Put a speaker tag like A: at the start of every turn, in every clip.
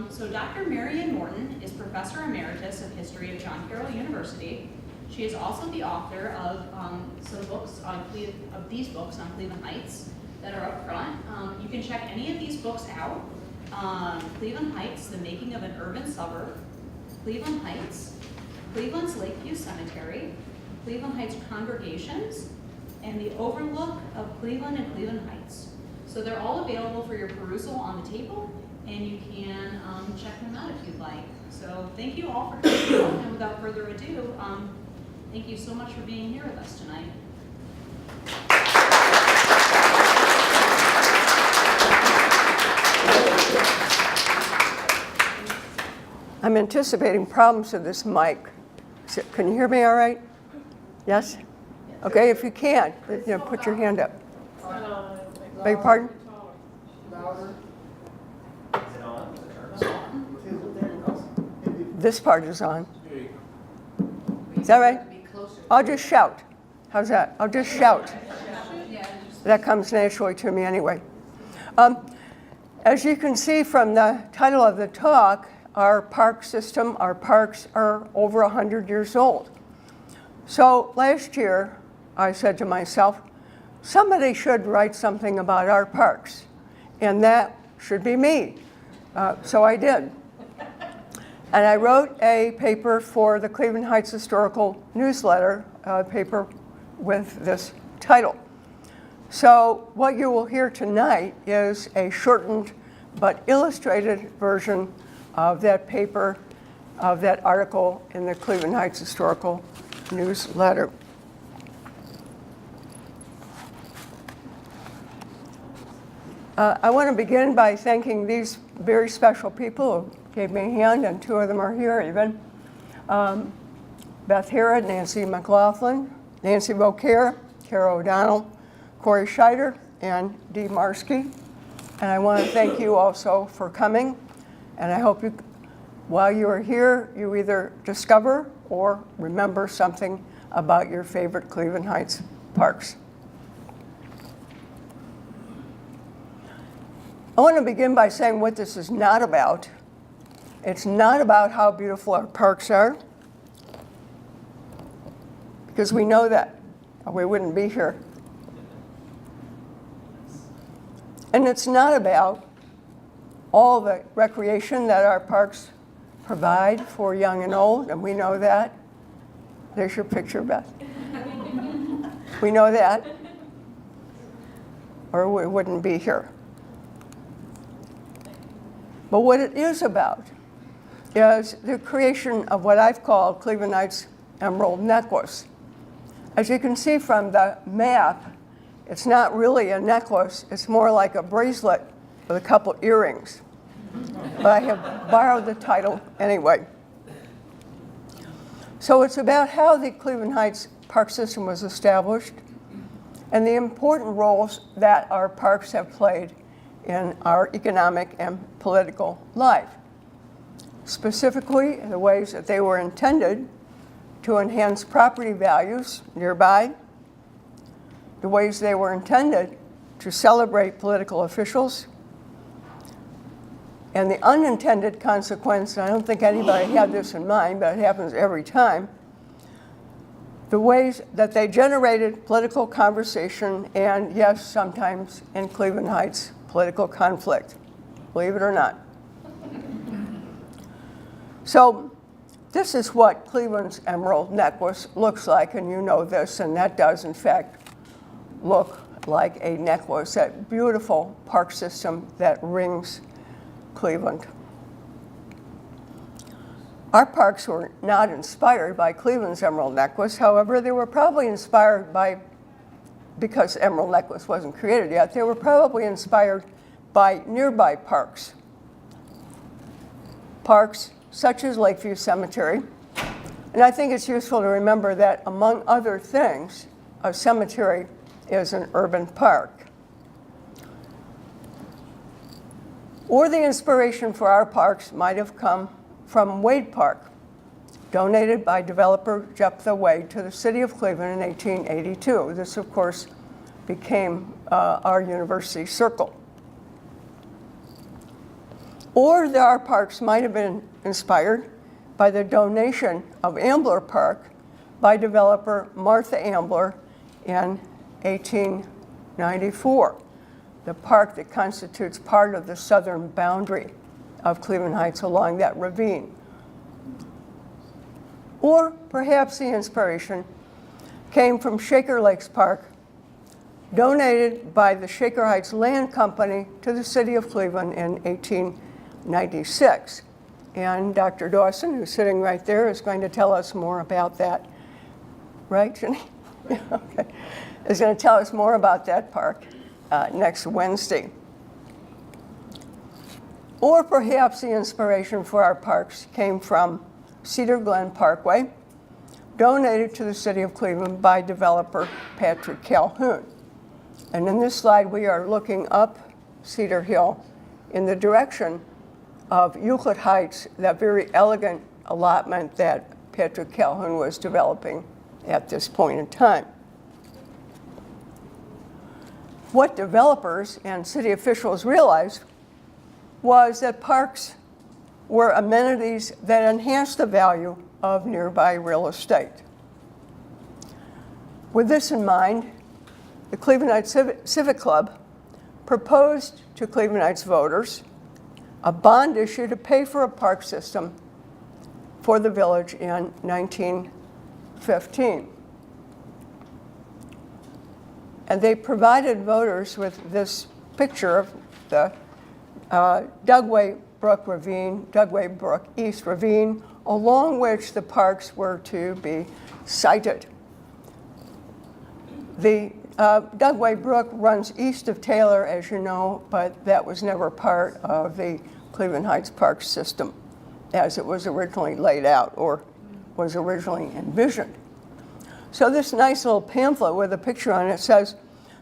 A: So Dr. Marian Morton is Professor Emeritus of History at John Carroll University. She is also the author of some books of these books on Cleveland Heights that are up front. You can check any of these books out. Cleveland Heights, The Making of an Urban Suburb, Cleveland Heights, Cleveland's Lakeview Cemetery, Cleveland Heights Congregations, and The Overlook of Cleveland and Cleveland Heights. So they're all available for your perusal on the table, and you can check them out if you'd like. So thank you all for coming out, and without further ado, thank you so much for being here with us tonight.
B: I'm anticipating problems with this mic. Can you hear me all right? Yes? Okay, if you can't, put your hand up. Beg your pardon? This part is on. Is that right? I'll just shout. How's that? I'll just shout. That comes naturally to me anyway. As you can see from the title of the talk, our park system, our parks are over 100 years old. So last year, I said to myself, somebody should write something about our parks, and that should be me. So I did. And I wrote a paper for the Cleveland Heights Historical Newsletter, a paper with this title. So what you will hear tonight is a shortened but illustrated version of that paper, of that article in the Cleveland Heights Historical Newsletter. I want to begin by thanking these very special people who gave me a hand, and two of them are here even. Beth Herod, Nancy McLaughlin, Nancy Beaucaire, Kara O'Donnell, Corey Scheider, and Dee Marski. And I want to thank you also for coming. And I hope you, while you are here, you either discover or remember something about your favorite Cleveland Heights parks. I want to begin by saying what this is not about. It's not about how beautiful our parks are, because we know that, or we wouldn't be here. And it's not about all the recreation that our parks provide for young and old, and we know that. There's your picture, Beth. We know that, or we wouldn't be here. But what it is about is the creation of what I've called Cleveland Heights Emerald Necklace. As you can see from the map, it's not really a necklace, it's more like a bracelet with a couple earrings. But I have borrowed the title anyway. So it's about how the Cleveland Heights Park System was established and the important roles that our parks have played in our economic and political life. Specifically, the ways that they were intended to enhance property values nearby, the ways they were intended to celebrate political officials, and the unintended consequence, and I don't think anybody had this in mind, but it happens every time, the ways that they generated political conversation and, yes, sometimes in Cleveland Heights, political conflict, believe it or not. So this is what Cleveland's Emerald Necklace looks like, and you know this, and that does, in fact, look like a necklace, that beautiful park system that rings Cleveland. Our parks were not inspired by Cleveland's Emerald Necklace. However, they were probably inspired by, because Emerald Necklace wasn't created yet, they were probably inspired by nearby parks. Parks such as Lakeview Cemetery. And I think it's useful to remember that, among other things, a cemetery is an urban park. Or the inspiration for our parks might have come from Wade Park, donated by developer Jeptha Wade to the city of Cleveland in 1882. This, of course, became our university circle. Or our parks might have been inspired by the donation of Ambler Park by developer Martha Ambler in 1894, the park that constitutes part of the southern boundary of Cleveland Heights along that ravine. Or perhaps the inspiration came from Shaker Lakes Park, donated by the Shaker Heights Land Company to the city of Cleveland in 1896. And Dr. Dawson, who's sitting right there, is going to tell us more about that. Right, Jenny? Yeah, okay. Is going to tell us more about that park next Wednesday. Or perhaps the inspiration for our parks came from Cedar Glen Parkway, donated to the city of Cleveland by developer Patrick Calhoun. And in this slide, we are looking up Cedar Hill in the direction of Euclid Heights, that very elegant allotment that Patrick Calhoun was developing at this point in time. What developers and city officials realized was that parks were amenities that enhanced the value of nearby real estate. With this in mind, the Cleveland Heights Civic Club proposed to Cleveland Heights voters a bond issue to pay for a park system for the village in 1915. And they provided voters with this picture of the Dugway Brook ravine, Dugway Brook East ravine, along which the parks were to be sited. The Dugway Brook runs east of Taylor, as you know, but that was never part of the Cleveland Heights Park system as it was originally laid out or was originally envisioned. So this nice little pamphlet with a picture on it says,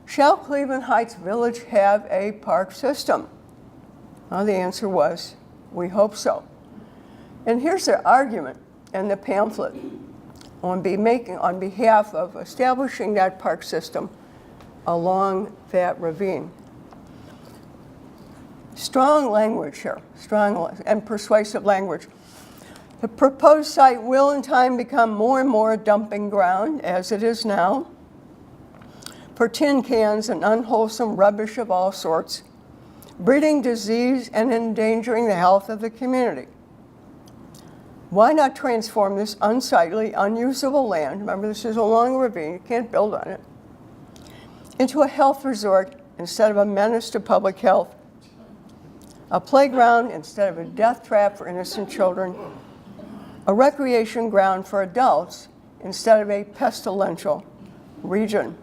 B: "Shall Cleveland Heights Village have a park system?" Well, the answer was, we hope so. And here's the argument in the pamphlet on behalf of establishing that park system along that ravine. Strong language here, strong and persuasive language. The proposed site will in time become more and more a dumping ground, as it is now, for tin cans and unwholesome rubbish of all sorts, breeding disease and endangering the health of the community. Why not transform this unsightly, unusable land, remember this is along a ravine, you can't build on it, into a health resort instead of a menace to public health, a playground instead of a death trap for innocent children, a recreation ground for adults instead of a pestilential region.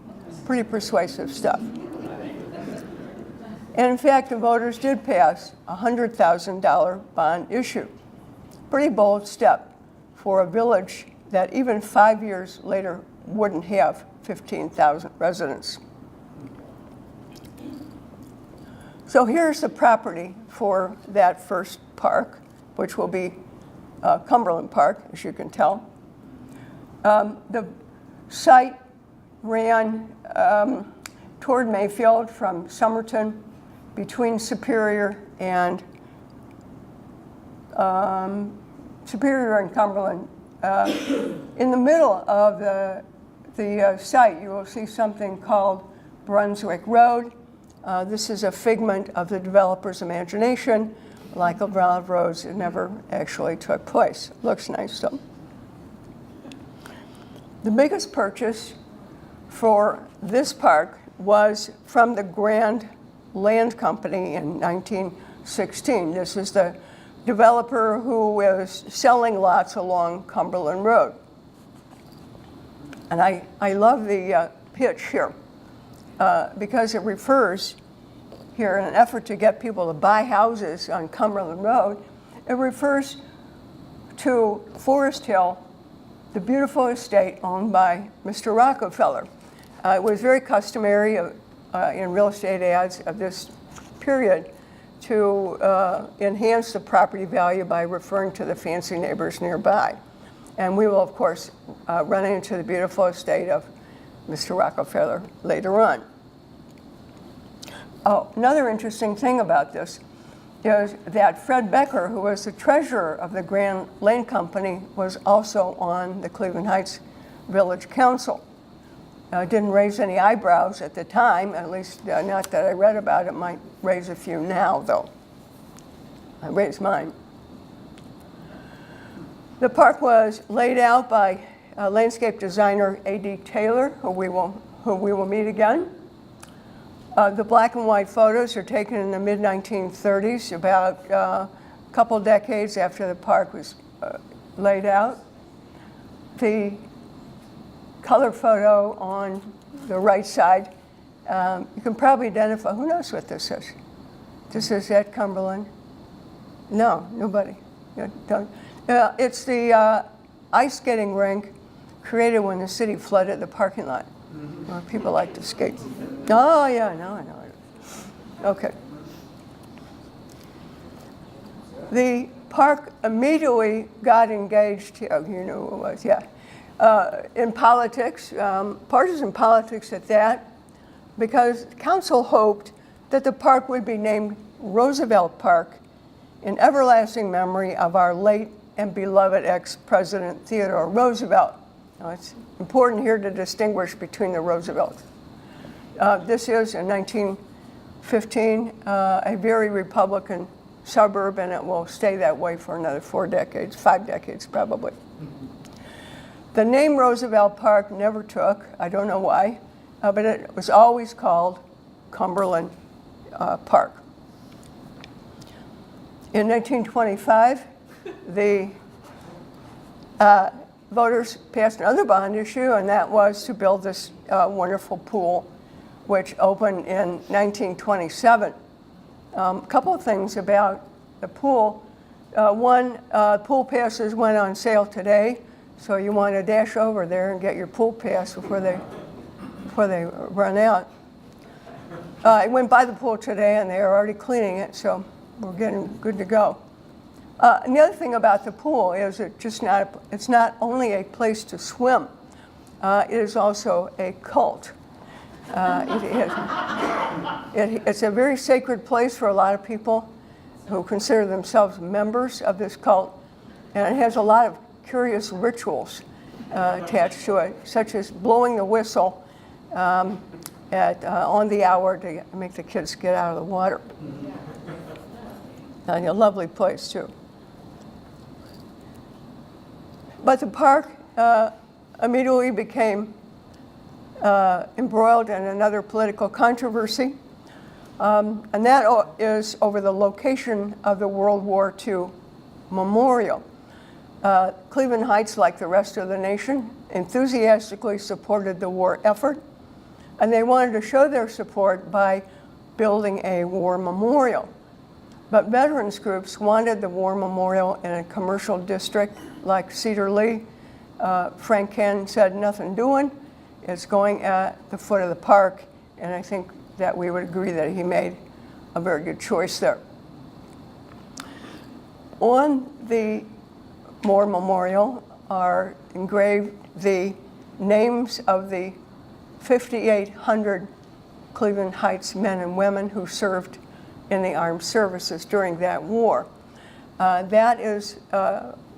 B: Pretty persuasive stuff. And in fact, the voters did pass a $100,000 bond issue. Pretty bold step for a village that even 5 years later wouldn't have 15,000 residents. So here's the property for that first park, which will be Cumberland Park, as you can tell. The site ran toward Mayfield from Somerton, between Superior and Cumberland. In the middle of the site, you will see something called Brunswick Road. This is a figment of the developer's imagination. Like a lot of roads, it never actually took place. Looks nice though. The biggest purchase for this park was from the Grand Land Company in 1916. This is the developer who was selling lots along Cumberland Road. And I love the pitch here because it refers here in an effort to get people to buy houses on Cumberland Road, it refers to Forest Hill, the beautiful estate owned by Mr. Rockefeller. It was very customary in real estate ads of this period to enhance the property value by referring to the fancy neighbors nearby. And we will, of course, run into the beautiful estate of Mr. Rockefeller later on. Oh, another interesting thing about this is that Fred Becker, who was the treasurer of the Grand Lane Company, was also on the Cleveland Heights Village Council. It didn't raise any eyebrows at the time, at least not that I read about it. Might raise a few now, though. I raised mine. The park was laid out by landscape designer A.D. Taylor, who we will meet again. The black and white photos are taken in the mid-1930s, about a couple decades after the park was laid out. The color photo on the right side, you can probably identify, who knows what this is? This is at Cumberland? No, nobody. It's the ice skating rink created when the city flooded the parking lot, where people like to skate. Oh, yeah, no, I know it. Okay. The park immediately got engaged, oh, you knew who it was, yeah, in politics, partisan politics at that, because the council hoped that the park would be named Roosevelt Park in everlasting memory of our late and beloved ex-president Theodore Roosevelt. Now, it's important here to distinguish between the Roosevelts. This is, in 1915, a very Republican suburb, and it will stay that way for another 4 decades, 5 decades probably. The name Roosevelt Park never took. I don't know why, but it was always called Cumberland Park. In 1925, the voters passed another bond issue, and that was to build this wonderful pool, which opened in 1927. A couple of things about the pool. One, pool passes went on sale today, so you want to dash over there and get your pool pass before they run out. I went by the pool today, and they are already cleaning it, so we're getting good to go. And the other thing about the pool is it's not only a place to swim, it is also a cult. It's a very sacred place for a lot of people who consider themselves members of this cult, and it has a lot of curious rituals attached to it, such as blowing the whistle on the hour to make the kids get out of the water. And a lovely place, too. But the park immediately became embroiled in another political controversy, and that is over the location of the World War II memorial. Cleveland Heights, like the rest of the nation, enthusiastically supported the war effort, and they wanted to show their support by building a war memorial. But veterans groups wanted the war memorial in a commercial district like Cedar Lee. Frank Ken said, nothing doing. It's going at the foot of the park, and I think that we would agree that he made a very good choice there. On the war memorial are engraved the names of the 5,800 Cleveland Heights men and women who served in the armed services during that war. That is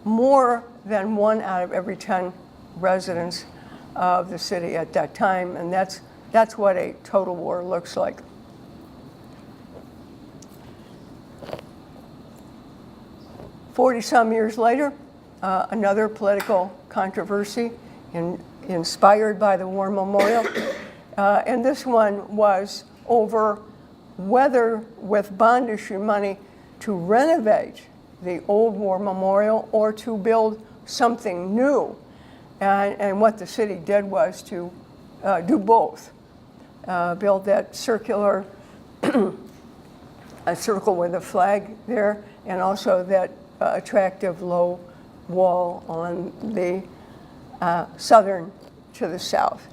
B: more than 1 out of every 10 residents of the city at that time, and that's what a total war looks like. Forty-some years later, another political controversy inspired by the war memorial, and this one was over whether with bond issue money to renovate the old war memorial or to build something new. And what the city did was to do both. Build that circular, a circle with a flag there, and also that attractive low wall on the southern to the south.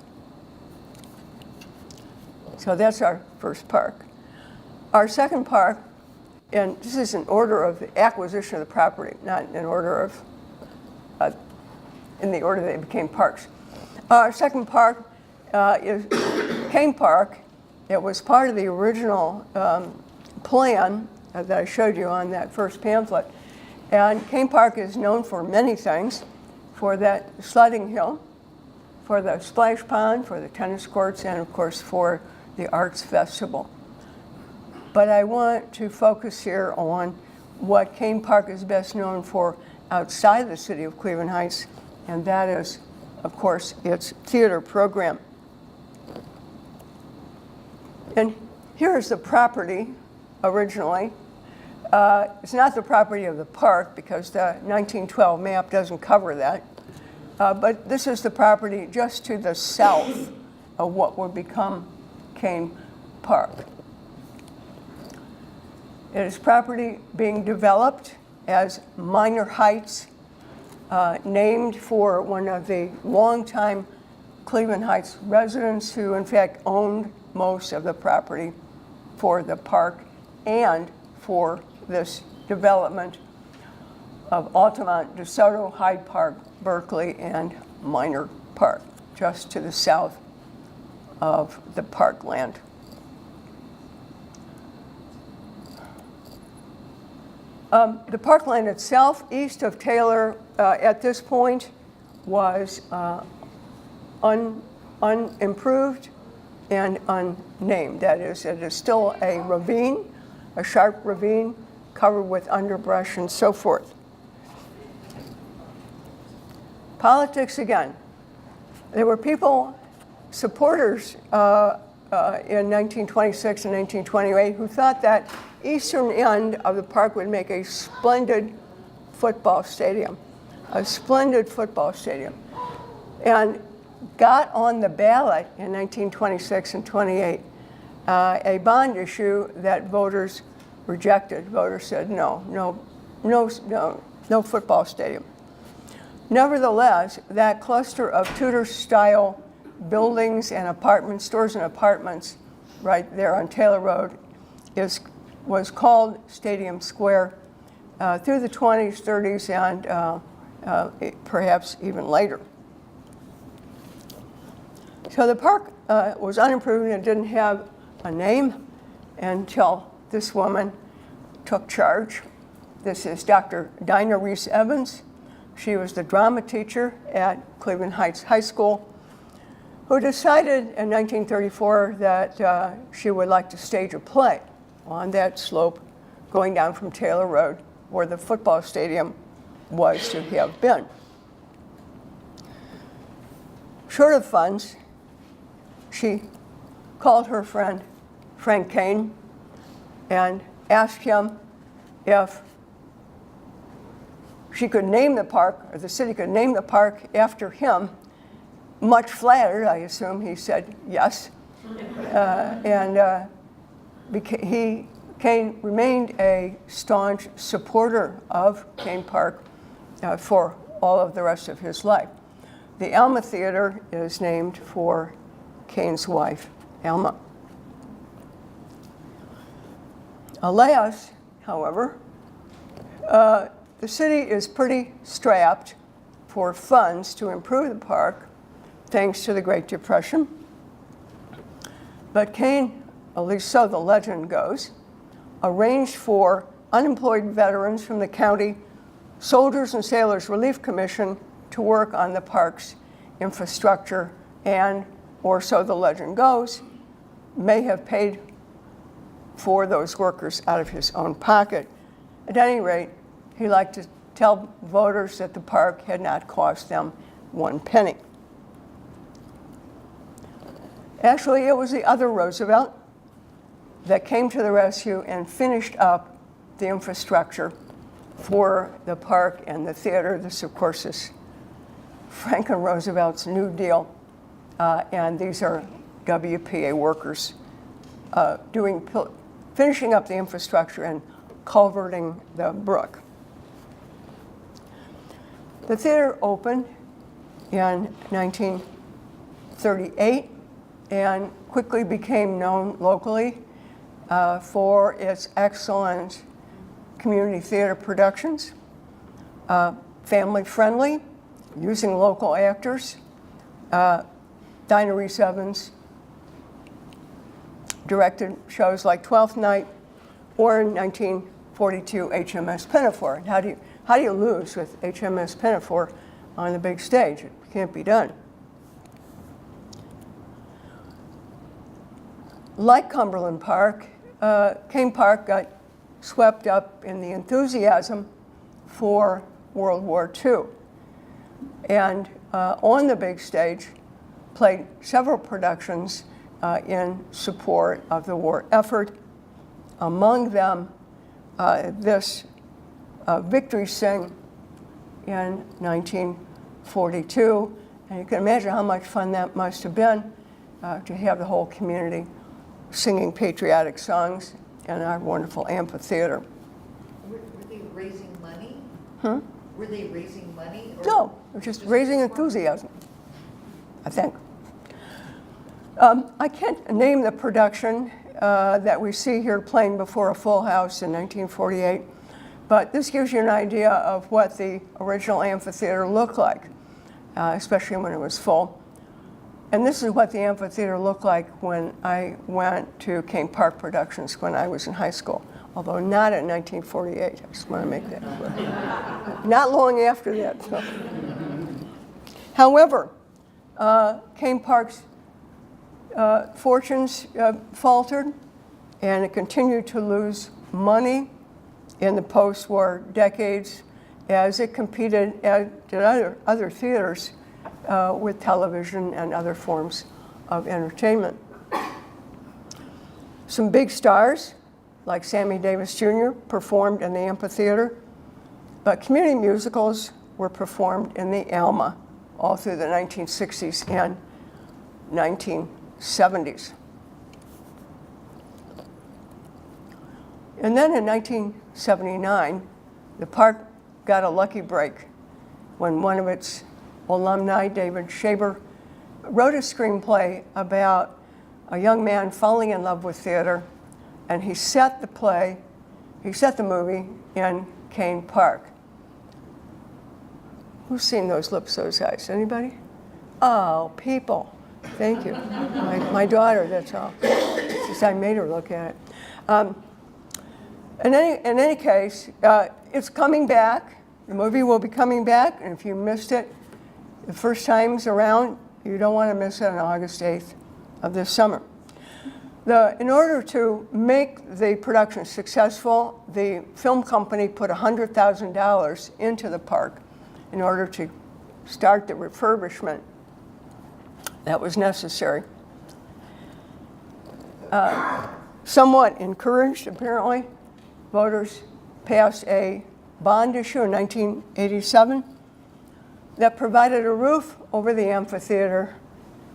B: So that's our first park. Our second park, and this is in order of the acquisition of the property, not in order of, in the order they became parks. Our second park is Kane Park. It was part of the original plan that I showed you on that first pamphlet. And Kane Park is known for many things, for that sledding hill, for the splash pond, for the tennis courts, and of course for the Arts Festival. But I want to focus here on what Kane Park is best known for outside the city of Cleveland Heights, and that is, of course, its theater program. And here is the property originally. It's not the property of the park because the 1912 map doesn't cover that. But this is the property just to the south of what would become Kane Park. It is property being developed as Minor Heights, named for one of the longtime Cleveland Heights residents who in fact owned most of the property for the park and for this development of Altamont, DeSoto, Hyde Park, Berkeley, and Minor Park, just to the south of the parkland. The parkland itself, east of Taylor, at this point, was unimproved and unnamed. That is, it is still a ravine, a sharp ravine covered with underbrush and so forth. Politics again. There were people, supporters in 1926 and 1928 who thought that eastern end of the park would make a splendid football stadium, and got on the ballot in 1926 and 28 a bond issue that voters rejected. Voters said no football stadium. Nevertheless, that cluster of Tudor-style buildings and apartments, stores and apartments, right there on Taylor Road, was called Stadium Square through the 20s, 30s, and perhaps even later. So the park was unimproved and didn't have a name until this woman took charge. This is Dr. Dinah Reese Evans. She was the drama teacher at Cleveland Heights High School, who decided in 1934 that she would like to stage a play on that slope going down from Taylor Road, where the football stadium was to have been. Short of funds, she called her friend Frank Kane and asked him if she could name the park, or the city could name the park after him. Much flattered, I assume, he said yes. Kane remained a staunch supporter of Kane Park for all of the rest of his life. The Alma Theater is named for Kane's wife, Alma. Alas, however, the city is pretty strapped for funds to improve the park, thanks to the Great Depression. But Kane, at least so the legend goes, arranged for unemployed veterans from the county Soldiers and Sailors Relief Commission to work on the park's infrastructure and, or so the legend goes, may have paid for those workers out of his own pocket. At any rate, he liked to tell voters that the park had not cost them one penny. Actually, it was the other Roosevelt that came to the rescue and finished up the infrastructure for the park and the theater. This, of course, is Franklin Roosevelt's New Deal, and these are WPA workers finishing up the infrastructure and culverting the brook. The theater opened in 1938 and quickly became known locally for its excellent community theater productions, family-friendly, using local actors. Dinah Reese Evans directed shows like Twelfth Night or in 1942 HMS Pinafore. And how do you lose with HMS Pinafore on the big stage? It can't be done. Like Cumberland Park, Kane Park got swept up in the enthusiasm for World War II. And on the big stage, played several productions in support of the war effort. Among them, this Victory Sing in 1942. And you can imagine how much fun that must have been to have the whole community singing patriotic songs in our wonderful amphitheater.
C: Were they raising money?
B: Hmm?
C: Were they raising money? Or
B: No, it was just raising enthusiasm, I think. I can't name the production that we see here playing before a full house in 1948, but this gives you an idea of what the original amphitheater looked like, especially when it was full. And this is what the amphitheater looked like when I went to Kane Park Productions when I was in high school, although not in 1948. I just want to make that clear. Not long after that. So. However, Kane Park's fortunes faltered, and it continued to lose money in the post-war decades as it competed, as did other theaters, with television and other forms of entertainment. Some big stars, like Sammy Davis Jr., performed in the amphitheater, but community musicals were performed in the Alma all through the 1960s and 1970s. And then in 1979, the park got a lucky break when one of its alumni, David Shaber, wrote a screenplay about a young man falling in love with theater, and he set the movie in Kane Park. Who's seen Those Lips, Those Eyes? Anybody? Oh, people. Thank you. My daughter, that's all. Just I made her look at it. In any case, it's coming back. The movie will be coming back, and if you missed it the first times around, you don't want to miss it on August 8th of this summer. In order to make the production successful, the film company put $100,000 into the park in order to start the refurbishment that was necessary. Somewhat encouraged, apparently, voters passed a bond issue in 1987 that provided a roof over the amphitheater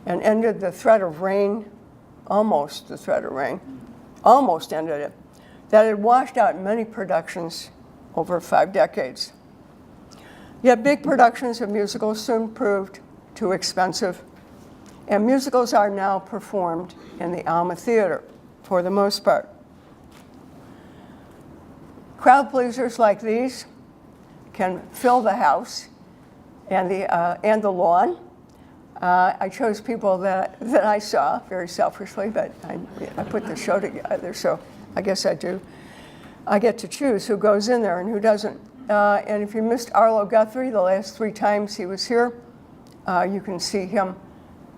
B: and ended the threat of rain, almost the threat of rain, almost ended it, that had washed out many productions over 5 decades. Yet big productions of musicals soon proved too expensive, and musicals are now performed in the Alma Theater for the most part. Crowd pleasers like these can fill the house and the lawn. I chose people that I saw very selfishly, but I put the show together, so I guess I do. I get to choose who goes in there and who doesn't. And if you missed Arlo Guthrie the last 3 times he was here, you can see him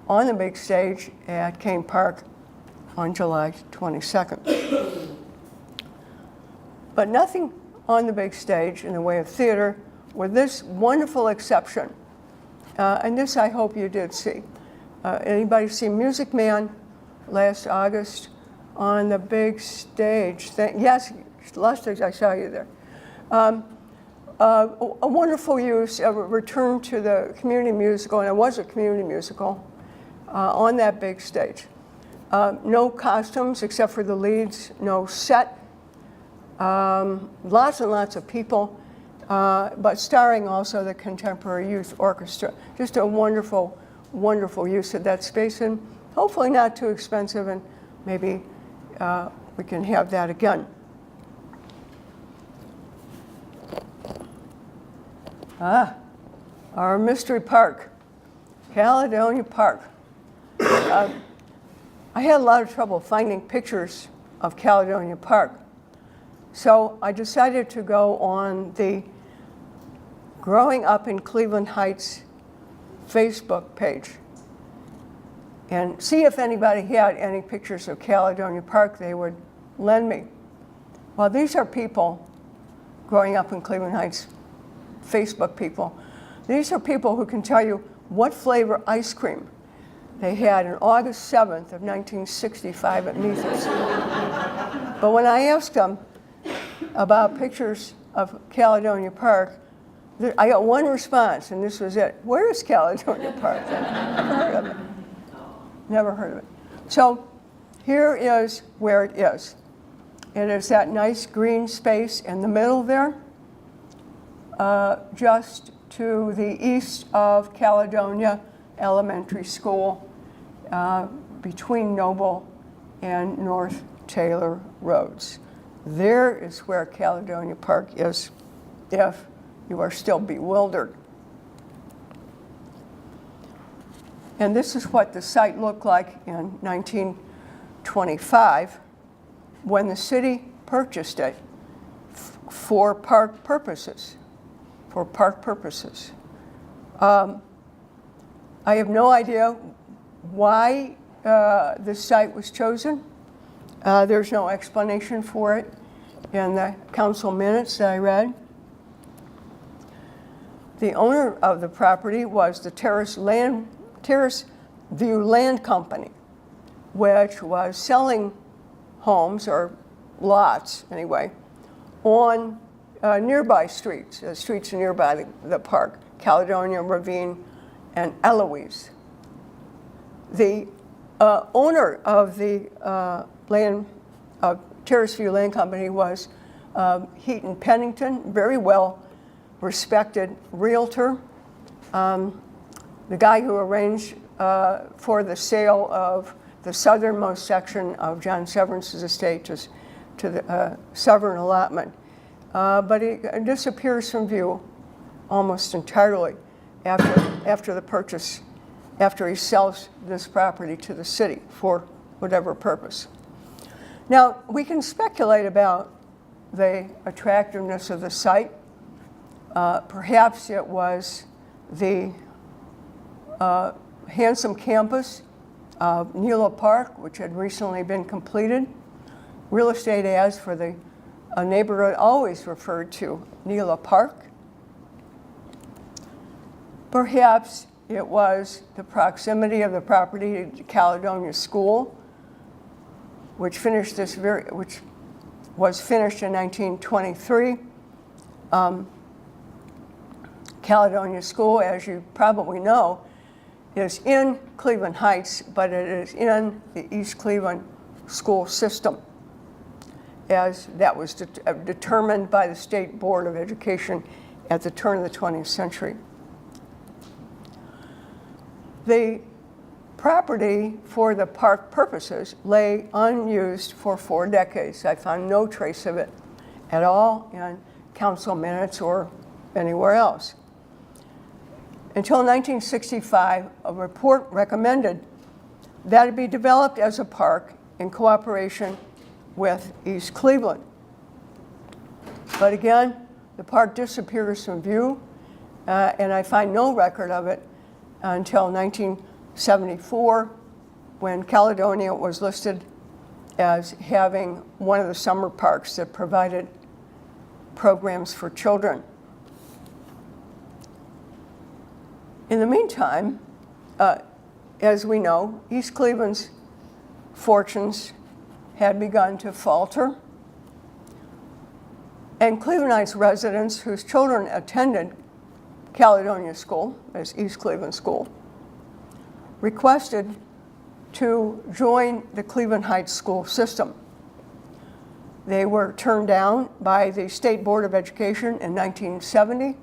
B: on the big stage at Kane Park on July 22nd. But nothing on the big stage in the way of theater, with this wonderful exception. And this I hope you did see. Anybody see Music Man last August on the big stage? Yes, last stage, I saw you there. A wonderful use, a return to the community musical, and it was a community musical, on that big stage. No costumes except for the leads, no set. Lots and lots of people, but starring also the Contemporary Youth Orchestra. Just a wonderful, wonderful use of that space, and hopefully not too expensive, and maybe we can have that again. Our mystery park, Caledonia Park. I had a lot of trouble finding pictures of Caledonia Park. So I decided to go on the Growing Up in Cleveland Heights Facebook page and see if anybody had any pictures of Caledonia Park they would lend me. Well, these are people growing up in Cleveland Heights, Facebook people. These are people who can tell you what flavor ice cream they had on August 7th of 1965 at Meathers. But when I asked them about pictures of Caledonia Park, I got one response, and this was it. Where is Caledonia Park? Never heard of it. Never heard of it. So here is where it is. It is that nice green space in the middle there, just to the east of Caledonia Elementary School, between Noble and North Taylor Roads. There is where Caledonia Park is, if you are still bewildered. And this is what the site looked like in 1925 when the city purchased it for park purposes. I have no idea why this site was chosen. There's no explanation for it in the council minutes that I read. The owner of the property was the Terrace View Land Company, which was selling homes, or lots anyway, on nearby streets, streets nearby the park, Caledonia, Ravine, and Eloise. The owner of the Terrace View Land Company was Heaton Pennington, very well respected realtor. The guy who arranged for the sale of the southernmost section of John Severance's estate to the Severn allotment. But it disappears from view almost entirely after the purchase, after he sells this property to the city for whatever purpose. Now, we can speculate about the attractiveness of the site. Perhaps it was the handsome campus of Nela Park, which had recently been completed. Real estate ads for the neighborhood always referred to Nela Park. Perhaps it was the proximity of the property to Caledonia School, which was finished in 1923. Caledonia School, as you probably know, is in Cleveland Heights, but it is in the East Cleveland school system, as that was determined by the State Board of Education at the turn of the 20th century. The property for the park purposes lay unused for 4 decades. I found no trace of it at all in council minutes or anywhere else. Until 1965, a report recommended that it be developed as a park in cooperation with East Cleveland. But again, the park disappears from view, and I find no record of it until 1974, when Caledonia was listed as having one of the summer parks that provided programs for children. In the meantime, as we know, East Cleveland's fortunes had begun to falter, and Clevelandites residents whose children attended Caledonia School, as East Cleveland School, requested to join the Cleveland Heights school system. They were turned down by the State Board of Education in 1970,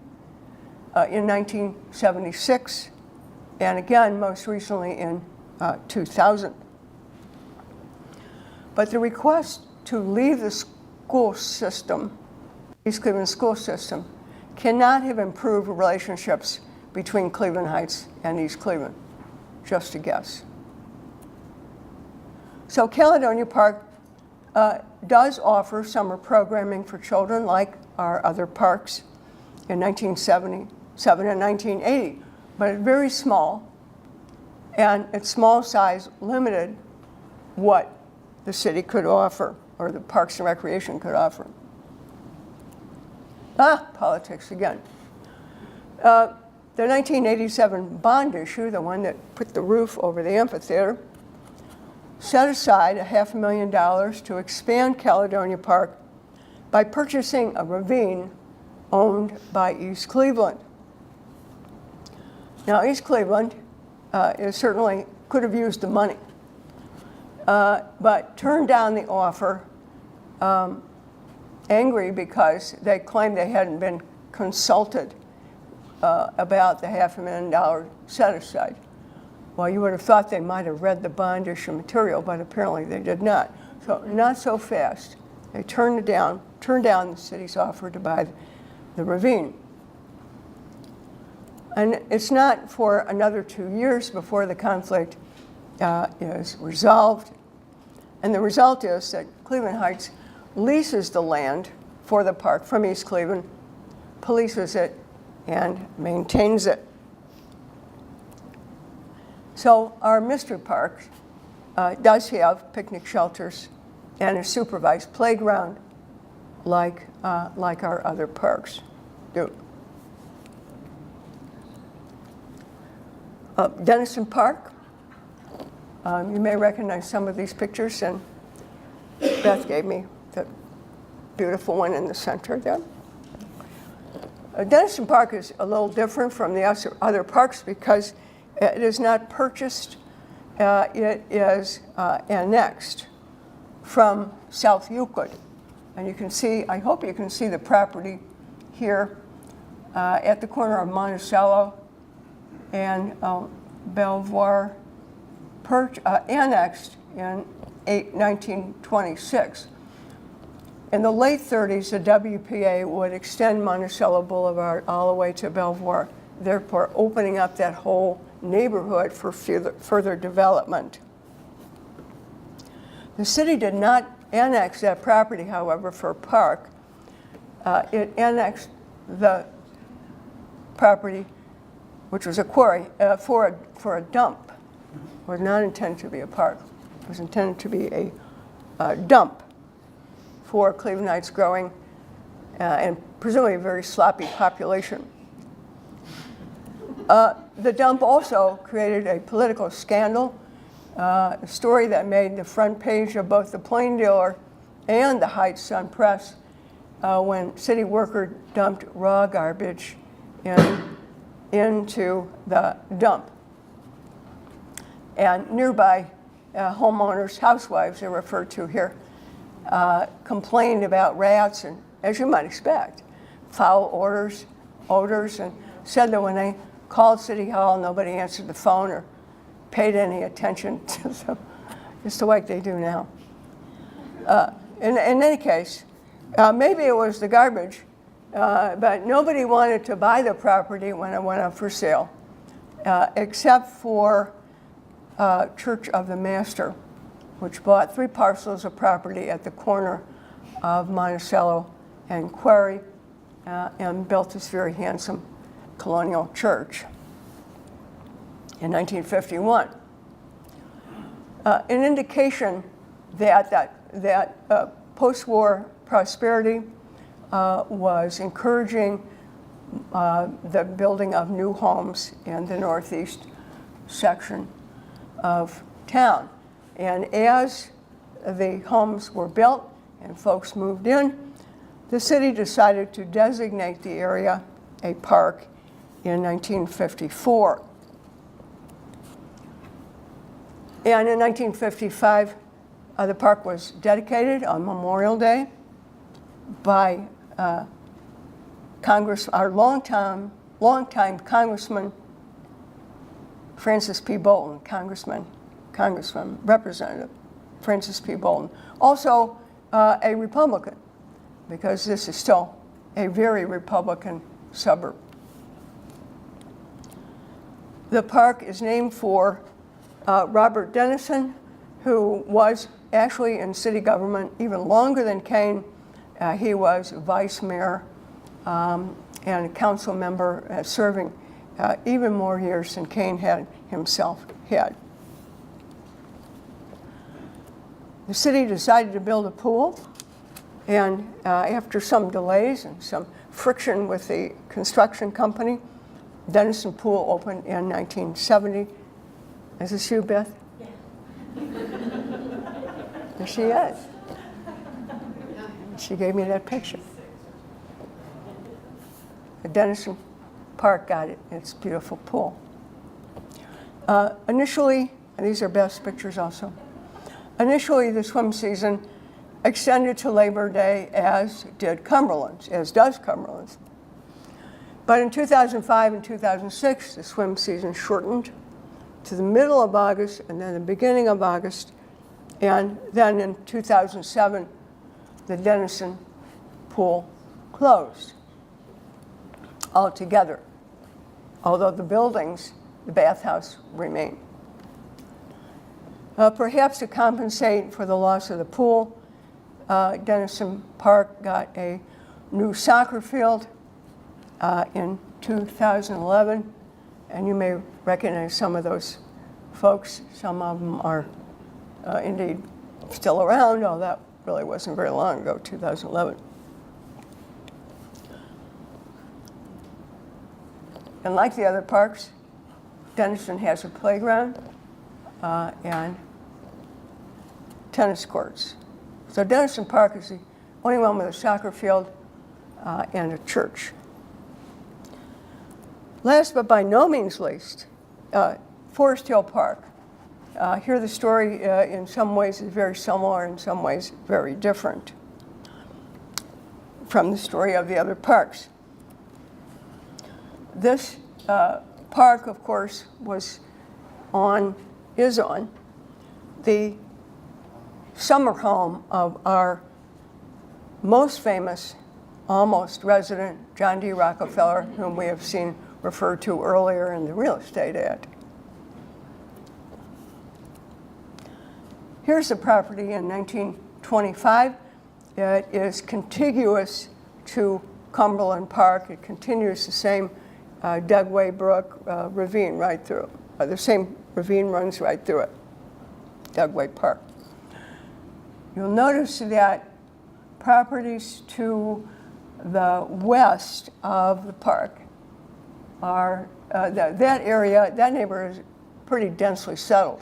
B: in 1976, and again, most recently in 2000. But the request to leave the school system, East Cleveland school system, cannot have improved relationships between Cleveland Heights and East Cleveland, just a guess. So Caledonia Park does offer summer programming for children like our other parks in 1977 and 1980, but it's very small, and its small size limited what the city could offer, or the Parks and Recreation could offer. Politics again. The 1987 bond issue, the one that put the roof over the amphitheater, set aside $500,000 to expand Caledonia Park by purchasing a ravine owned by East Cleveland. Now, East Cleveland certainly could have used the money, but turned down the offer, angry because they claimed they hadn't been consulted about the $500,000 set aside. Well, you would have thought they might have read the bond issue material, but apparently they did not. So not so fast. They turned down the city's offer to buy the ravine. And it's not for another 2 years before the conflict is resolved. And the result is that Cleveland Heights leases the land for the park from East Cleveland, polices it, and maintains it. So our Mystery Park does have picnic shelters and a supervised playground like our other parks do. Denison Park, you may recognize some of these pictures, and Beth gave me the beautiful one in the center there. Denison Park is a little different from the other parks because it is not purchased, it is annexed from South Euclid. And you can see, I hope you can see the property here at the corner of Monticello and Belvoir, annexed in 1926. In the late 30s, the WPA would extend Monticello Boulevard all the way to Belvoir, therefore opening up that whole neighborhood for further development. The city did not annex that property, however, for a park. It annexed the property, which was a quarry, for a dump. It was not intended to be a park. It was intended to be a dump for Cleveland Heights growing and presumably a very sloppy population. The dump also created a political scandal, a story that made the front page of both the Plain Dealer and the Heights Sun Press when city worker dumped raw garbage into the dump. And nearby homeowners, housewives are referred to here, complained about rats and, as you might expect, foul odors, and said that when they called City Hall, nobody answered the phone or paid any attention to them, just like they do now. In any case, maybe it was the garbage, but nobody wanted to buy the property when it went up for sale, except for Church of the Master, which bought 3 parcels of property at the corner of Monticello and Quarry and built this very handsome colonial church in 1951. An indication that post-war prosperity was encouraging the building of new homes in the northeast section of town. And as the homes were built and folks moved in, the city decided to designate the area a park in 1954. And in 1955, the park was dedicated on Memorial Day by our longtime Congressman Frances P. Bolton, Congressman, Representative Frances P. Bolton. Also a Republican, because this is still a very Republican suburb. The park is named for Robert Dennison, who was actually in city government even longer than Kane. He was vice mayor and a council member, serving even more years than Kane had himself had. The city decided to build a pool, and after some delays and some friction with the construction company, Denison Pool opened in 1970. Is this you, Beth? Yeah. There she is. She gave me that picture. The Denison Park got it. It's a beautiful pool. Initially, and these are Beth's pictures also, initially the swim season extended to Labor Day, as did Cumberland's, as does Cumberland's. But in 2005 and 2006, the swim season shortened to the middle of August and then the beginning of August. And then in 2007, the Denison pool closed altogether, although the buildings, the bathhouse, remain. Perhaps to compensate for the loss of the pool, Denison Park got a new soccer field in 2011, and you may recognize some of those folks. Some of them are indeed still around. Oh, that really wasn't very long ago, 2011. And like the other parks, Denison has a playground and tennis courts. So Denison Park is the only one with a soccer field and a church. Last but by no means least, Forest Hill Park. Here the story in some ways is very similar, in some ways very different from the story of the other parks. This park, of course, is on the summer home of our most famous, almost resident, John D. Rockefeller, whom we have seen referred to earlier in the real estate ad. Here's the property in 1925. It is contiguous to Cumberland Park. It continues the same Dugway Brook ravine right through it. The same ravine runs right through it, Dugway Park. You'll notice that properties to the west of the park are, that area, that neighborhood is pretty densely settled.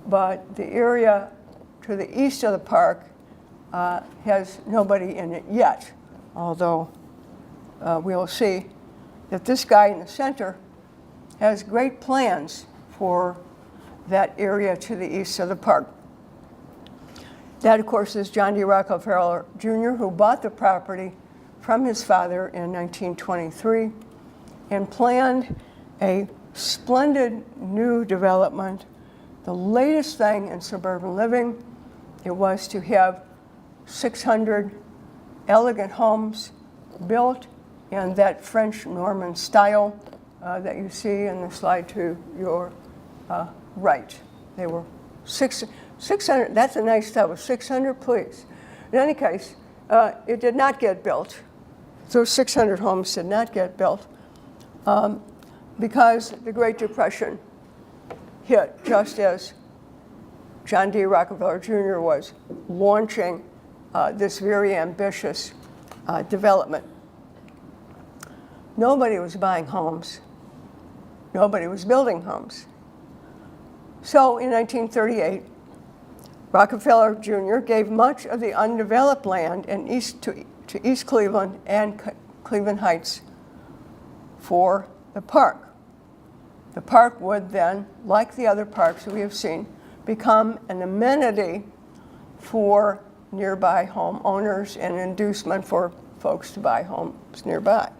B: But the area to the east of the park has nobody in it yet, although we'll see that this guy in the center has great plans for that area to the east of the park. That, of course, is John D. Rockefeller Jr., who bought the property from his father in 1923 and planned a splendid new development, the latest thing in suburban living. It was to have 600 elegant homes built in that French Norman style that you see in the slide to your right. They were 600, that's a nice stuff, 600, please. In any case, it did not get built. Those 600 homes did not get built because the Great Depression hit just as John D. Rockefeller Jr. was launching this very ambitious development. Nobody was buying homes. Nobody was building homes. So in 1938, Rockefeller Jr. gave much of the undeveloped land in to East Cleveland and Cleveland Heights for the park. The park would then, like the other parks we have seen, become an amenity for nearby homeowners and an inducement for folks to buy homes nearby.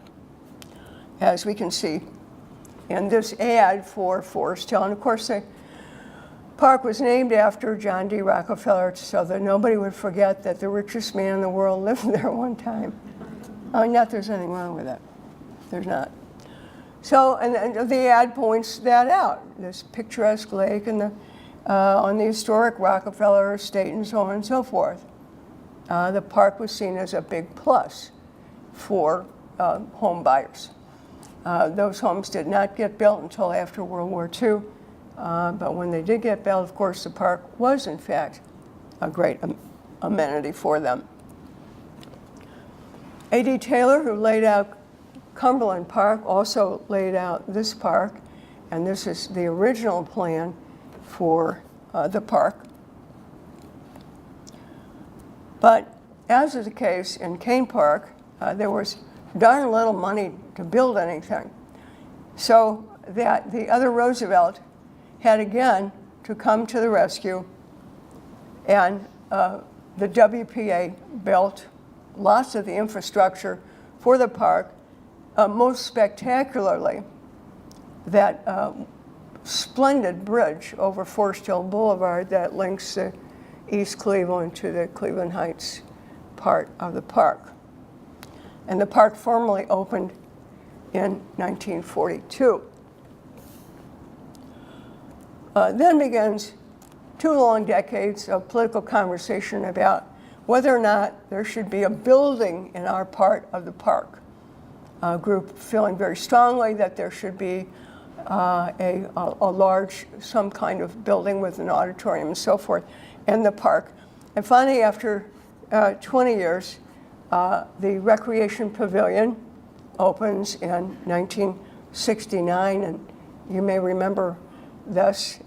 B: As we can see in this ad for Forest Hill, and of course the park was named after John D. Rockefeller so that nobody would forget that the richest man in the world lived there one time. I mean, not there's anything wrong with that. There's not. So, and the ad points that out, this picturesque lake and the on the historic Rockefeller estate and so on and so forth. The park was seen as a big plus for home buyers. Those homes did not get built until after World War II, but when they did get built, of course, the park was, in fact, a great amenity for them. A.D. Taylor, who laid out Cumberland Park, also laid out this park, and this is the original plan for the park. But as is the case in Kane Park, there was darn little money to build anything. So that the other Roosevelt had again to come to the rescue, and the WPA built lots of the infrastructure for the park, most spectacularly that splendid bridge over Forest Hill Boulevard that links East Cleveland to the Cleveland Heights part of the park. And the park formally opened in 1942. Then begins 2 long decades of political conversation about whether or not there should be a building in our part of the park. A group feeling very strongly that there should be a large, some kind of building with an auditorium and so forth in the park. And finally, after 20 years, the Recreation Pavilion opens in 1969, and you may remember this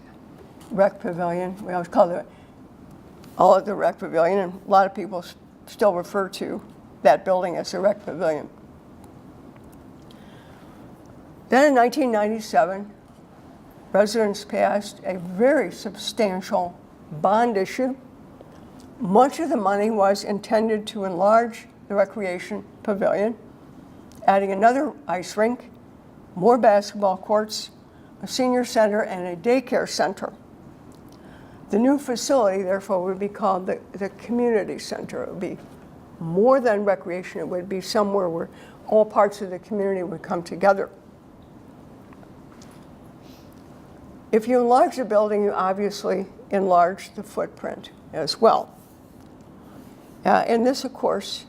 B: Rec Pavilion. We always call it the Rec Pavilion, and a lot of people still refer to that building as the Rec Pavilion. Then in 1997, residents passed a very substantial bond issue. Much of the money was intended to enlarge the Recreation Pavilion, adding another ice rink, more basketball courts, a senior center, and a daycare center. The new facility, therefore, would be called the community center. It would be more than recreation. It would be somewhere where all parts of the community would come together. If you enlarge the building, you obviously enlarge the footprint as well. And this, of course,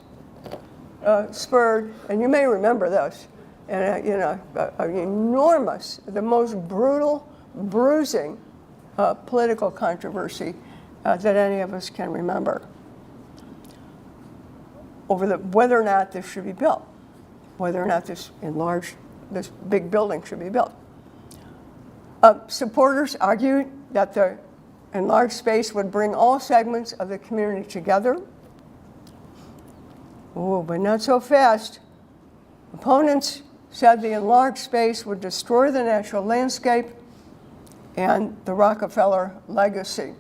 B: spurred, and you may remember this, and an enormous, the most brutal, bruising political controversy that any of us can remember over whether or not this should be built, whether or not this big building should be built. Supporters argued that the enlarged space would bring all segments of the community together. Oh, but not so fast. Opponents said the enlarged space would destroy the natural landscape and the Rockefeller legacy.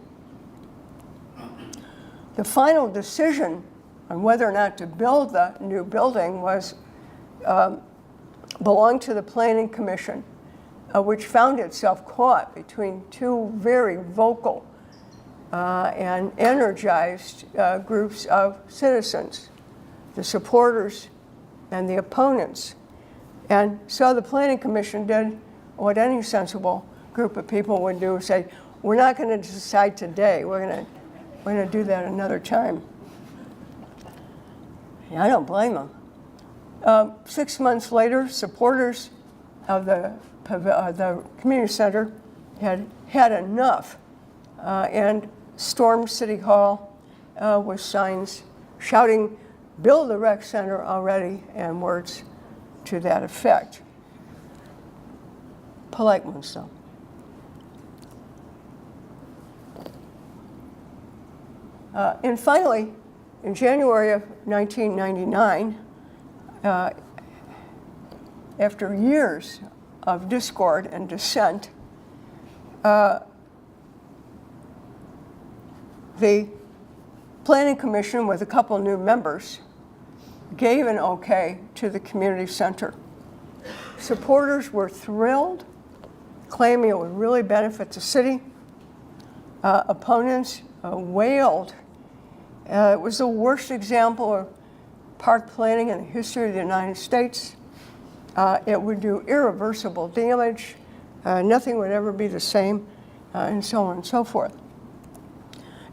B: The final decision on whether or not to build the new building belonged to the Planning Commission, which found itself caught between 2 very vocal and energized groups of citizens, the supporters and the opponents. And so the Planning Commission did what any sensible group of people would do, say, we're not going to decide today, we're going to do that another time. And I don't blame them. 6 months later, supporters of the community center had enough and stormed City Hall with signs shouting, "Build the rec center already," and words to that effect. Polite ones, though. And finally, in January of 1999, after years of discord and dissent, the Planning Commission, with a couple new members, gave an okay to the community center. Supporters were thrilled, claiming it would really benefit the city. Opponents wailed. It was the worst example of park planning in the history of the United States. It would do irreversible damage. Nothing would ever be the same. and so on and so forth.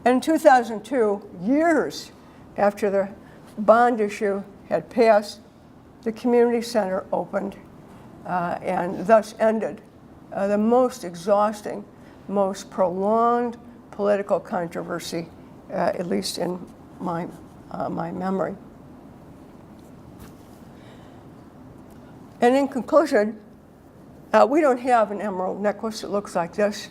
B: And in 2002, years after the bond issue had passed, the community center opened and thus ended the most exhausting, most prolonged political controversy, at least in my memory. And in conclusion, we don't have an emerald necklace that looks like this.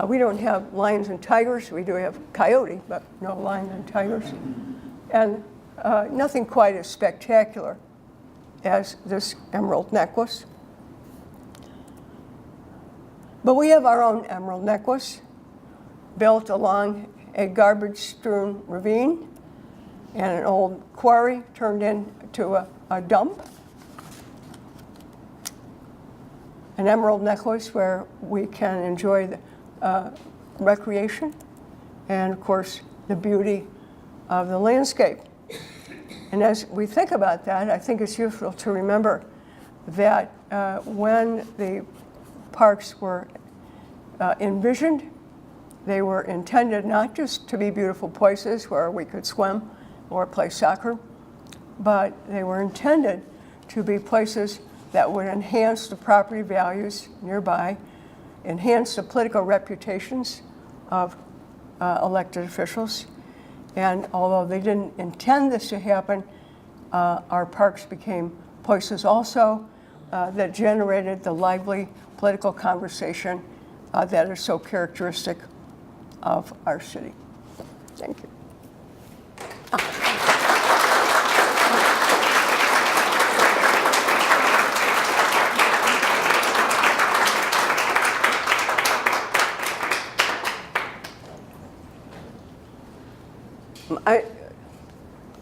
B: We don't have lions and tigers. We do have coyote, but no lions and tigers. And nothing quite as spectacular as this emerald necklace. But we have our own emerald necklace built along a garbage-strewn ravine and an old quarry turned into a dump. An emerald necklace where we can enjoy the recreation and, of course, the beauty of the landscape. And as we think about that, I think it's useful to remember that when the parks were envisioned, they were intended not just to be beautiful places where we could swim or play soccer, but they were intended to be places that would enhance the property values nearby, enhance the political reputations of elected officials. And although they didn't intend this to happen, our parks became places also that generated the lively political conversation that is so characteristic of our city. Thank you.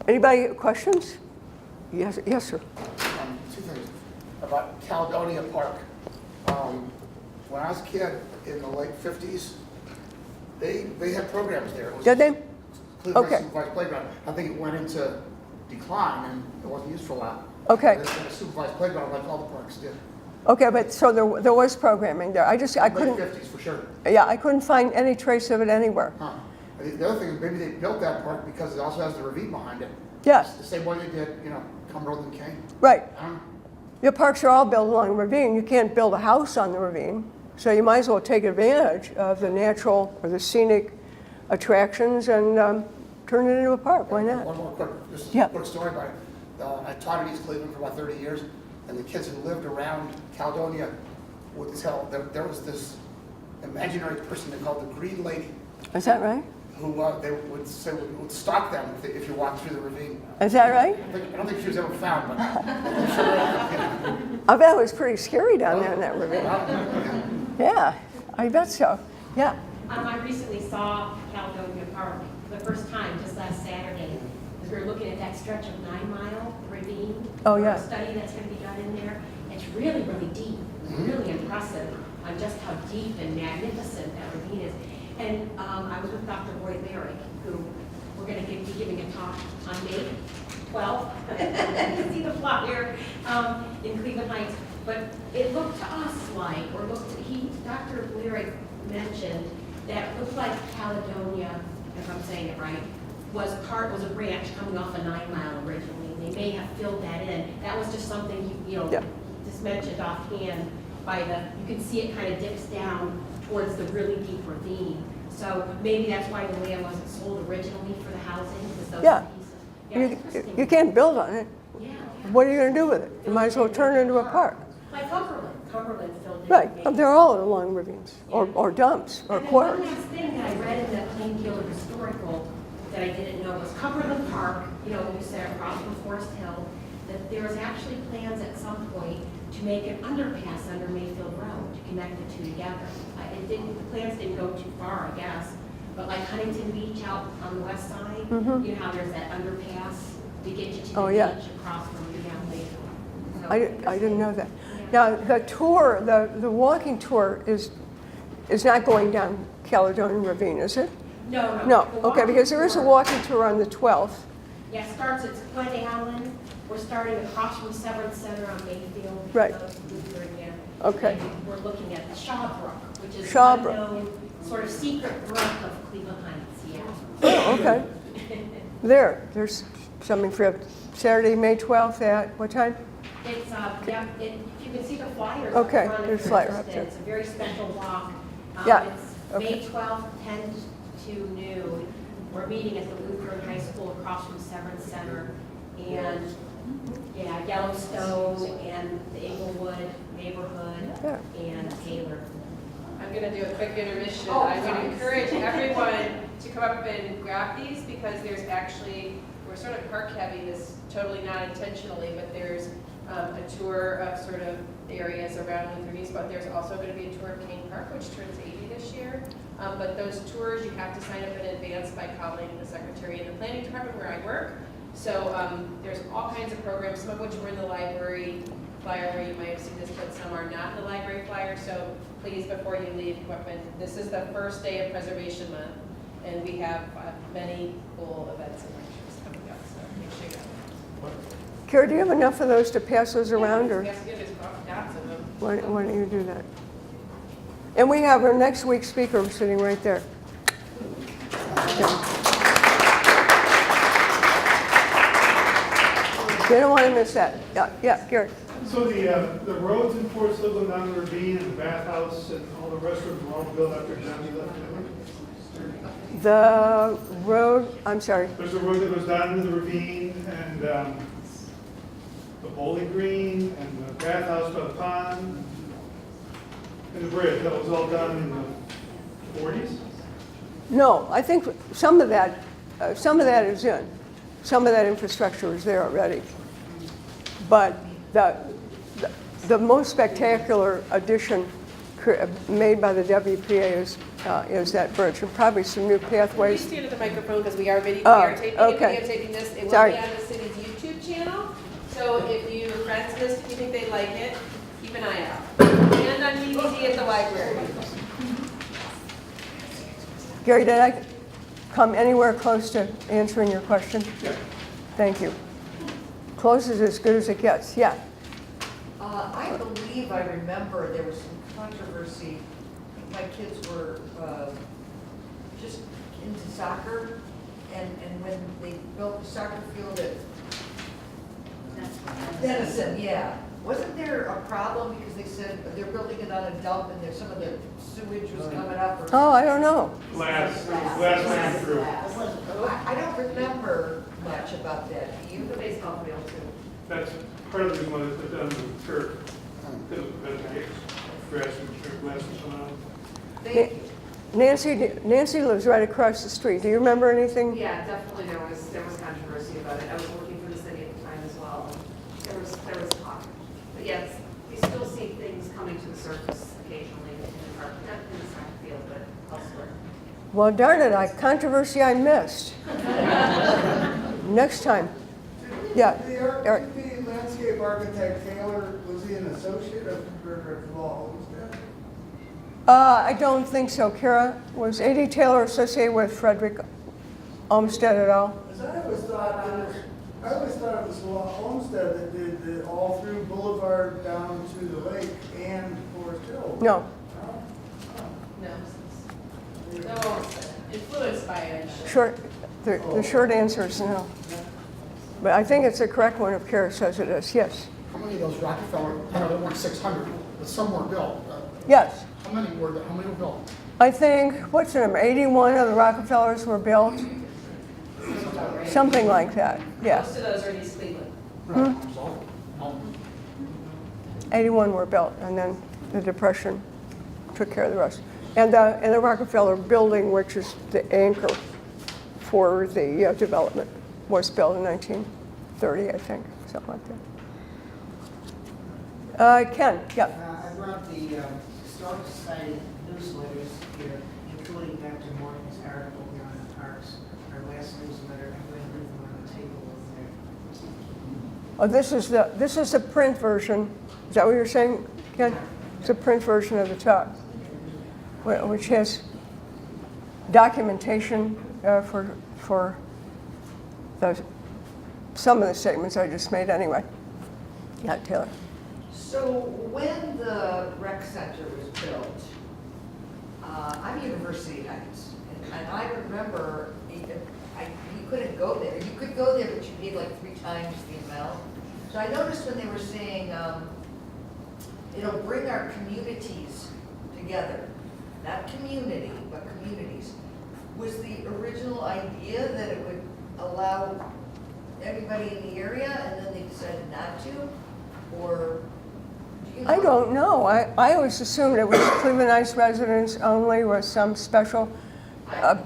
B: Anybody have questions? Yes, sir.
D: Two things about Caledonia Park. When I was a kid in the late 50s, they had programs there. It was
B: Did they?
D: Cleveland
B: Okay.
D: Supervised Playground. I think it went into decline and it wasn't used for a while.
B: Okay.
D: It's been a supervised playground like all the parks did.
B: Okay, but so there was programming there. I
D: Late
B: couldn't.
D: 50s for sure.
B: Yeah, I couldn't find any trace of it anywhere.
D: Huh. I think the other thing is maybe they built that park because it also has the ravine behind it.
B: Yes.
D: The same way they did, Cumberland and Kane.
B: Right.
D: I don't know.
B: Your parks are all built along a ravine. You can't build a house on the ravine, so you might as well take advantage of the natural or the scenic attractions and turn it into a park. Why not?
D: One more quick,
B: Yeah.
D: quick story about it. I taught at East Cleveland for about 30 years, and the kids who lived around Caledonia would tell there was this imaginary person they called the Green Lady,
B: Is that right?
D: who they would say would stalk them if you walked through the ravine.
B: Is that right?
D: I don't think she was ever found, but I'm sure.
B: I bet it was pretty scary down there in that ravine. Yeah, I bet so. Yeah.
E: I recently saw Caledonia Park for the first time just last Saturday, as we were looking at that stretch of 9 Mile, the ravine.
B: Oh, yeah.
E: A study that's going to be done in there. It's really, really deep, really impressive on just how deep and magnificent that ravine is. And I was with Dr. Boyd Merrick, who we're going to be giving a talk on May 12th. You can see the flyer in Cleveland Heights. But it looked to us like, Dr. Lyric mentioned that it looked like Caledonia, if I'm saying it right, was a branch coming off a 9 Mile originally. They may have filled that in. That was just something
B: Yeah.
E: just mentioned offhand you can see it kind of dips down towards the really deep ravine. So maybe that's why the land wasn't sold originally for the housing, because those
B: Yeah.
E: pieces. Yeah, it's interesting.
B: You can't build on it.
E: Yeah.
B: What are you going to do with it? You might as well turn it into a park.
E: Like Cumberland filled in.
B: Right.
E: maybe.
B: They're all along ravines or dumps or
E: And then one
B: quarries.
E: last thing that I read in the Plainfield Historical that I didn't know was Cumberland Park, when you said across from Forest Hill, that there was actually plans at some point to make an underpass under Mayfield Road to connect the two together. The plans didn't go too far, I guess, but like Huntington Beach out on the west side, you know how there's that underpass to get you to the
B: yeah.
E: beach across from Mayfield. So
B: I didn't know that.
E: Yeah.
B: Now, the tour, the walking tour is not going down Caledonia Ravine, is it?
E: No.
B: No,
E: The
B: okay,
E: walking
B: because there is a
E: tour-
B: walking tour on the 12th.
E: Yeah, starts at Glen Allen. We're starting across from Severance Center on Mayfield.
B: Right.
E: Lutheran, yeah.
B: Okay.
E: And we're looking at the Shaw Brook, which is
B: Shaw
E: an
B: Brook.
E: unknown, sort of secret brook of Cleveland Heights, yeah.
B: Oh, okay. There's something for Saturday, May 12th at what time?
E: It's, yeah, you can see the flyers
B: Okay,
E: up front.
B: there's
E: if you're
B: flyer up
E: interested.
B: there.
E: It's a very special walk.
B: Yeah,
E: It's
B: okay.
E: May 12th, 10 to noon. We're meeting at the Lutheran High School across from Severance Center. And, yeah, Yellowstone and the Inglewood neighborhood
B: Yeah.
E: and Taylor.
F: I'm gonna do a quick intermission.
E: Oh,
F: I would
E: sorry.
F: encourage everyone to come up and grab these because there's actually, we're sort of park heavy, this totally not intentionally, but there's a tour of sort of areas around Lutheran East, but there's also gonna be a tour of Kane Park, which turns 80 this year. But those tours, you have to sign up in advance by calling the secretary in the planning department where I work. So there's all kinds of programs, some of which were in the library flyer where you might have seen this, but some are not in the library flyer. So please, before you leave, come up and, this is the first day of Preservation Month, and we have many cool events and lectures coming up, so make sure you have them.
B: Kara, do you have enough of those to pass those around, or
F: Yes, there's lots of them.
B: why don't you do that? And we have our next week's speaker sitting right there. They don't want to miss that. Yeah, Gary.
G: So the roads in Fort Sibley down the ravine and the bathhouse and all the rest of them were all built after Johnny left Philly?
B: The road, I'm sorry.
G: There's a road that goes down into the ravine and the bowling green and the bathhouse by the pond and the bridge. That was all done in the 40s?
B: No, I think some of that is in. Some of that infrastructure is there already. But the most spectacular addition made by the WPA is that bridge, and probably some new
F: Please
B: pathways.
F: stand at the microphone because we are
B: Oh,
F: videotaping
B: okay.
F: and videotaping this. It will
B: Sorry.
F: be on the city's YouTube channel. So if you friends this, if you think they like it, keep an eye out. And on DVD at the library.
B: Gary, did I come anywhere close to answering your question?
G: Yeah.
B: Thank you. Close is as good as it gets, yeah.
C: I believe I remember there was some controversy. My kids were just into soccer, and when they built the soccer field at Denison, yeah. Wasn't there a problem because they said they're building it on a dump and there's some of the sewage was coming up? Or
B: Oh, I don't know.
G: Last ran through.
C: I don't remember much about that. Do you?
E: The baseball field too.
G: That's part of the reason why they put down the turf. Because of the grass and turf grass and so on.
C: Thank you.
B: Nancy lives right across the street. Do you remember anything?
H: Yeah, definitely there was controversy about it. I was working for the city at the time as well. There was talk. But yes, we still see things coming to the surface occasionally in the park, not in the soccer field, but elsewhere.
B: Well, darn it, controversy I missed. Next time. Yeah,
I: The
B: Eric.
I: RTP landscape architect Taylor, was he an associate of Law Homestead?
B: I don't think so. Kara, was A.D. Taylor associated with Frederick Olmsted at all?
I: Because I always thought it was Law Homestead that did the all through Boulevard down to the lake and Forest Hill.
B: No.
F: No. No, influenced by it.
B: The short answer is no. But I think it's the correct one if Kara says it is. Yes.
D: How many of those Rockefeller, I know there weren't 600, but some were built.
B: Yes.
D: How many were built?
B: I think, what's the number, 81 of the Rockefellers were built? Something like that, yeah.
F: Most of those are in East Cleveland.
D: Right. So,
B: 81 were built, and then the Depression took care of the rest. And the Rockefeller building, which is the anchor for the development, was built in 1930, I think, something like that. Ken, yeah.
J: I brought the Historic Society newsletters here, including Dr. Morton's article here on the parks. Our last newsletter, I'm going to leave them on the table over there.
B: Oh, this is the print version. Is that what you're saying, Ken? It's a print version of the talk, which has documentation for some of the statements I just made anyway. Yeah, Taylor.
C: So when the rec center was built, I'm University Heights, and I remember, you couldn't go there. You could go there, but you paid like 3 times the amount. So I noticed when they were saying, it'll bring our communities together, not community, but communities. Was the original idea that it would allow everybody in the area, and then they decided not to? Or, do you know?
B: I don't know. I always assumed it was Cleveland Heights residents only or some special.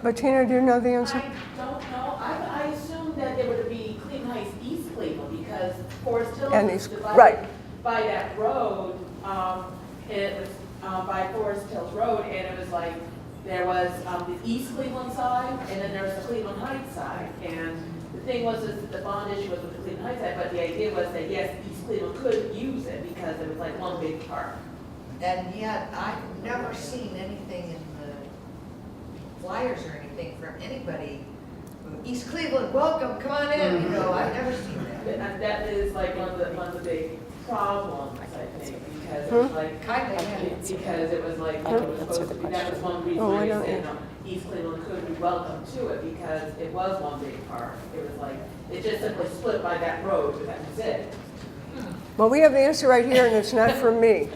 B: Bettina, do you know the answer?
K: I don't know. I assumed that there would be Cleveland Heights, East Cleveland, because Forest Hill
B: And
K: is
B: East-
K: divided
B: right.
K: by that road. It was by Forest Hills Road, and it was like, there was the East Cleveland side, and then there was the Cleveland Heights side. And the thing was that the bond issue was with the Cleveland Heights side, but the idea was that, yes, East Cleveland could use it because it was like one big park.
C: And yet, I've never seen anything in the flyers or anything from anybody. East Cleveland, welcome, come on in, you know, I've never seen that.
K: And that is like one of the big problems, I think, because it was like,
C: Kinda, yeah.
K: because it was like, it was supposed to be, that was one reason
B: Oh, I
K: why
B: don't
K: they said, East Cleveland could be welcome to it, because it was one big park. It was like, it just simply split by that road, but that was it.
B: Well, we have the answer right here, and it's not from me.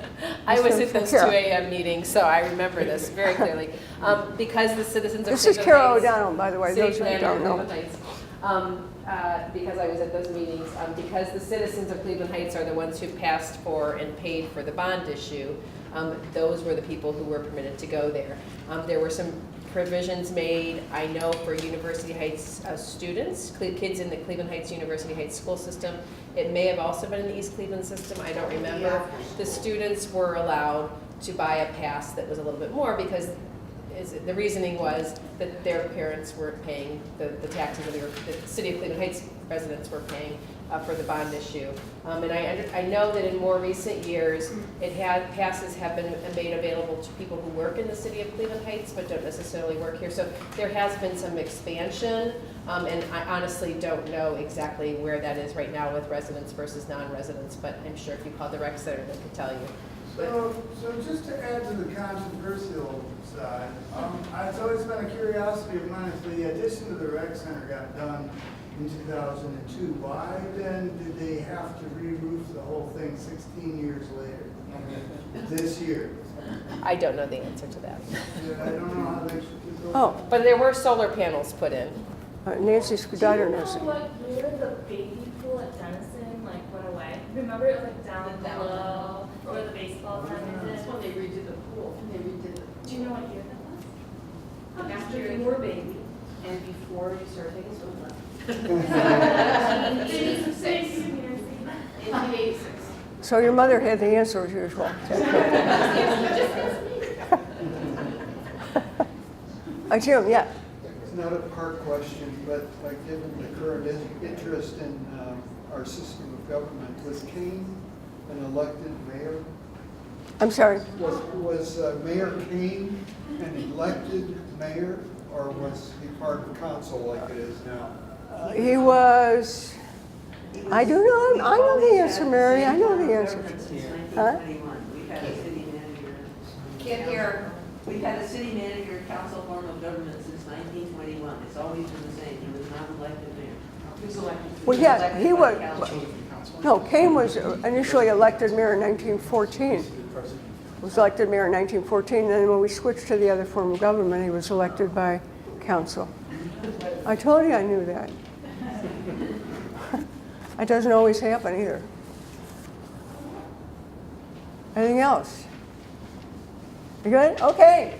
F: I was
B: It's
F: at those 2
B: Carol.
F: a.m. meetings, so I remember this very clearly. Because the citizens of
B: This is
F: Cleveland
B: Carol
F: Heights-
B: O'Donnell, by the way,
F: City
B: those who
F: planner
B: don't
F: of
B: know.
F: Cleveland Heights. Because I was at those meetings, because the citizens of Cleveland Heights are the ones who passed for and paid for the bond issue, those were the people who were permitted to go there. There were some provisions made, I know, for University Heights students, kids in the Cleveland Heights University Heights school system. It may have also been in the East Cleveland system, I don't remember. The students were allowed to buy a pass that was a little bit more because the reasoning was that their parents were paying the taxes, or the city of Cleveland Heights residents were paying for the bond issue. And I know that in more recent years, passes have been made available to people who work in the city of Cleveland Heights but don't necessarily work here. So there has been some expansion, and I honestly don't know exactly where that is right now with residents versus non-residents, but I'm sure if you called the rec center, they could tell you.
I: So just to add to the controversial side, it's always been a curiosity of mine, if the addition to the rec center got done in 2002, why then did they have to re-roof the whole thing 16 years later, this year?
F: I don't know the answer to that.
I: I don't know how they should go.
B: Oh,
F: But there were solar panels put in.
B: Nancy Scudider knows it.
L: What year the baby pool at Denison went away? Remember it was like down below where the baseball diamond
K: That's
L: is?
K: when they redid the pool. They redid the.
L: Do you know what year that was?
K: After you were a baby and before you started taking swim lessons.
L: 1986.
K: 1986.
B: So your mother had the answer as usual. Jim, yeah.
M: It's not a park question, but given the current interest in our system of government, was Kane an elected mayor?
B: I'm sorry.
M: Was Mayor Kane an elected mayor, or was he part of council like it is now?
B: He was, I do know, I know the answer, Mary, I know the answer. Huh?
J: We've had a city manager.
C: Can't hear.
J: We've had a city manager council form of government since 1921. It's always been the same. He was not elected mayor. He was elected.
B: Well, yeah,
J: elected
B: he
J: by
B: was,
J: council.
B: no, Kane was initially elected mayor in 1914. Was elected mayor in 1914, and then when we switched to the other form of government, he was elected by council. I told you I knew that. That doesn't always happen either. Anything else? You good? Okay.